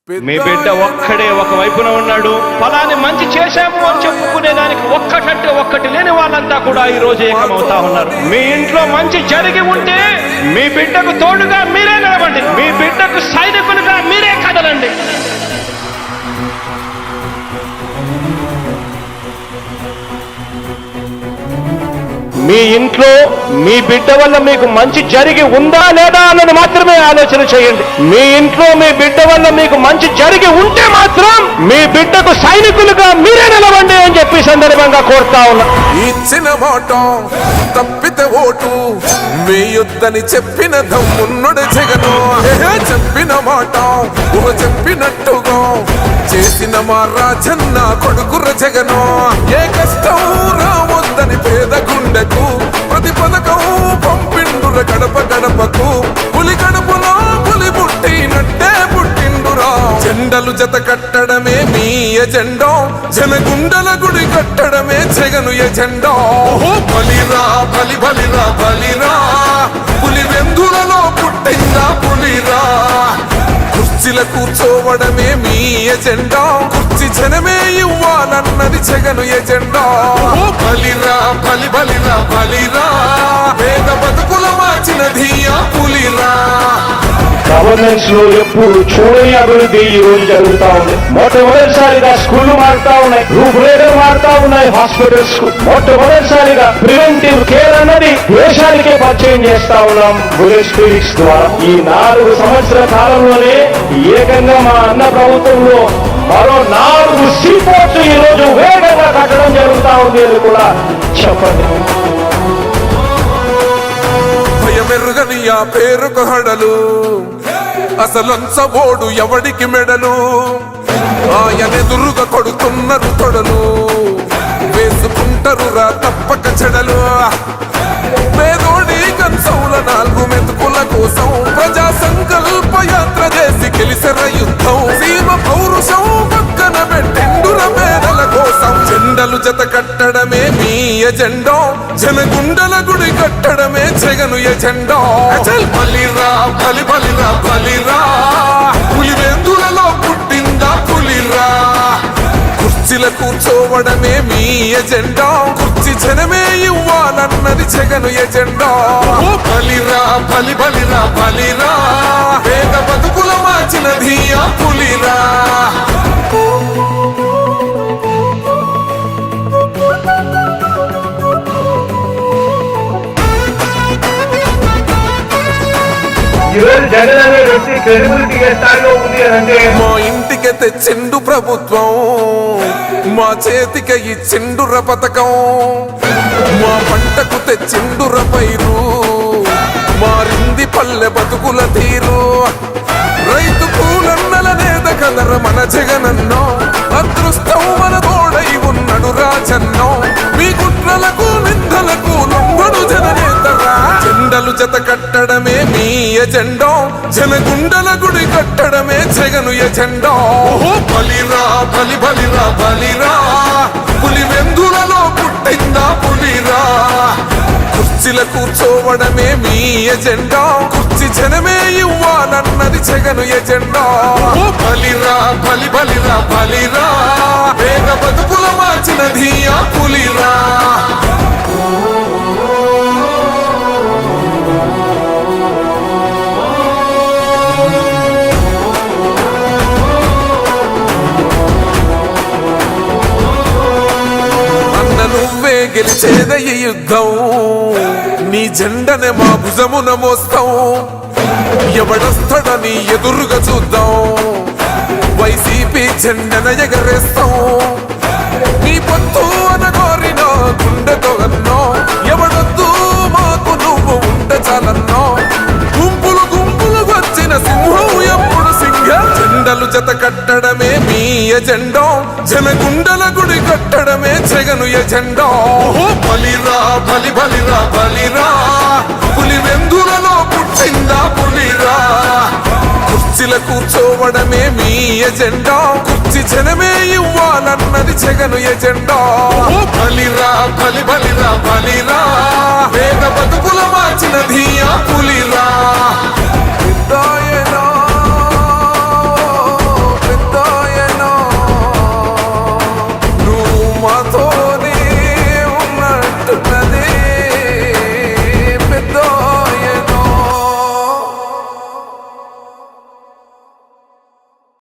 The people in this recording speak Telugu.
మీ బిడ్డ ఒక్కడే ఒక వైపున ఉన్నాడు. ఫలాన్ని మంచి చేశాము అని చెప్పుకునేదానికి ఒక్కటంటే ఒక్కటి లేని వాళ్ళంతా కూడా ఈ రోజు ఏకమవుతా ఉన్నారు. మీ ఇంట్లో మంచి జరిగి ఉంటే మీ బిడ్డకు తోడుగా మీరే నిలబండి, మీ బిడ్డకు సైనికులుగా మీరే కదలండి. మీ ఇంట్లో మీ బిడ్డ వల్ల మీకు మంచి జరిగి ఉందా లేదా అన్నది మాత్రమే ఆలోచన చేయండి. మీ ఇంట్లో మీ బిడ్డ వల్ల మీకు మంచి జరిగి ఉంటే మాత్రం మీ బిడ్డకు సైనికులుగా మీరే నిలవండి అని చెప్పి సందర్భంగా కోరుతా ఉన్నా. ఇచ్చిన మాట తప్పితే ఓటు మీ యుద్ధని చెప్పిన దమ్మున్నడు జగను. చెప్పిన మాట చెప్పినట్టుగా చేసిన మా రాజన్న కొడుకుర జగను. ఏ కష్టం రావద్దని పేద గుండెకు ప్రతి పథకం పంపిండుర గడప గడపకు. పులి గడపలో పులి పుట్టినట్టే పుట్టిండురా. జెండలు జత కట్టడమే మీ ఎజెండా, జనగుండల గుడి కట్టడమే జగను ఎజెండా. బలిరా బలి బలిరా బలిరా, పులి వెందులలో పుట్టిందా పులిరా. కుర్చీల కూర్చోవడమే మీ ఎజెండా, కుర్చీ జనమే ఇవ్వాలన్నది జగను ఎజెండా. బలిరా బలి బలిరా బలిరా, పేద బతుకుల మార్చినది ఆ పులిరా. గవర్నెన్స్ లో ఎప్పుడు చూడని అభివృద్ధి ఈ రోజు జరుగుతా ఉంది. మొట్టమొదటిసారిగా స్కూళ్లు మారుతా ఉన్నాయి, రూపురేఖలు మారుతా ఉన్నాయి. హాస్పిటల్స్ కు మొట్టమొదటిసారిగా ప్రివెంటివ్ కేర్ అన్నది దేశానికే పరిచయం చేస్తా ఉన్నాం బుల్లెట్ క్లినిక్స్ ద్వారా. ఈ 4 సంవత్సరాల కాలంలోనే ఏకంగా మా అన్న ప్రభుత్వంలో మరో 4 సీపోర్ట్స్ ఈ రోజు వేగంగా కట్టడం జరుగుతా ఉంది అని కూడా చెప్పండి. భయమెరుగని ఆ పేరుకు హడలు, అసలంచబోడు ఎవడికి మెడలు. ఆయనెదురుగా కొడుతున్నారు తొడలు, వేసుకుంటారు రా తప్పక చెడలు. పేదోడి కంచౌల 4 మెతుకుల కోసం ప్రజా సంకల్ప యాత్ర చేసి గెలిసెర యుద్ధం. సీమ పౌరుషం పక్కన పెట్టిండుర పేదల కోసం. జెండలు జత కట్టడమే మీ ఎజెండా, జనగుండల గుడి కట్టడమే జగను ఎజెండా. బలిరా బలి బలిరా బలిరా, పులి వెందులలో పుట్టిందా పులిరా. కుర్చీల కూర్చోవడమే మీ ఎజెండా, కుర్చీ జనమే ఇవ్వాలన్నది జగను ఎజెండా. బలిరా బలి బలిరా బలిరా, పేద బతుకుల మార్చినది ఆ పులిరా. జగన్ అనే వ్యక్తి క్రెడిబిలిటీ ఏ స్థాయిలో ఉంది అంటే మా ఇంటికి తెచ్చిండు ప్రభుత్వం, మా చేతికి ఇచ్చిండుర పథకం. మా పంటకు తెచ్చిండుర పైరు, మారింది పల్లె బతుకుల తీరు. రైతు కూలన్నల నేత కదర మన జగనన్నో, అదృష్టం మన తోడై ఉన్నడు రాజన్నో. మీ కుట్రలకు నిందలకు లొంగడు జననేతరా. జెండలు జత కట్టడమే మీ ఎజెండా, జనగుండల గుడి కట్టడమే జగను ఎజెండా. బలిరా బలి బలిరా బలిరా, పులి వెందులలో పుట్టిందా పులిరా. కుర్చీల కూర్చోవడమే మీ ఎజెండా, కుర్చీ జనమే ఇవ్వాలన్నది జగను ఎజెండా. బలిరా బలి బలిరా బలిరా, పేద బతుకుల మార్చినది ఆ పులిరా. నువ్వే గెలిచేద ఈ యుద్ధం, నీ జెండనే మా భుజమున మోస్తాం. ఎవడొస్తాడని ఎదురుగా చూద్దాం, వైసీపీ జెండన ఎగరేస్తాం. నీ పొత్తు అనగోరిన గుండెతో అన్నో, ఎవడొద్దు మాకు నువ్వు ఉంటే చాలన్నో. గుంపులు గుంపులు వచ్చిన సింహం ఎప్పుడు సింహ. జెండలు జత కట్టడమే మీ ఎజెండా, జనగుండల గుడి కట్టడమే జగను ఎజెండా. బలిరా బలి బలిరా బలిరా, పులి వెందులలో పుట్టిందా పులిరా. కుర్చీల కూర్చోవడమే మీ ఎజెండా, కుర్చీ జనమే ఇవ్వాలన్నది జగను ఎజెండా. బలిరా బలి బలిరా బలిరా, పేద బతుకుల మార్చినది ఆ పులిరా.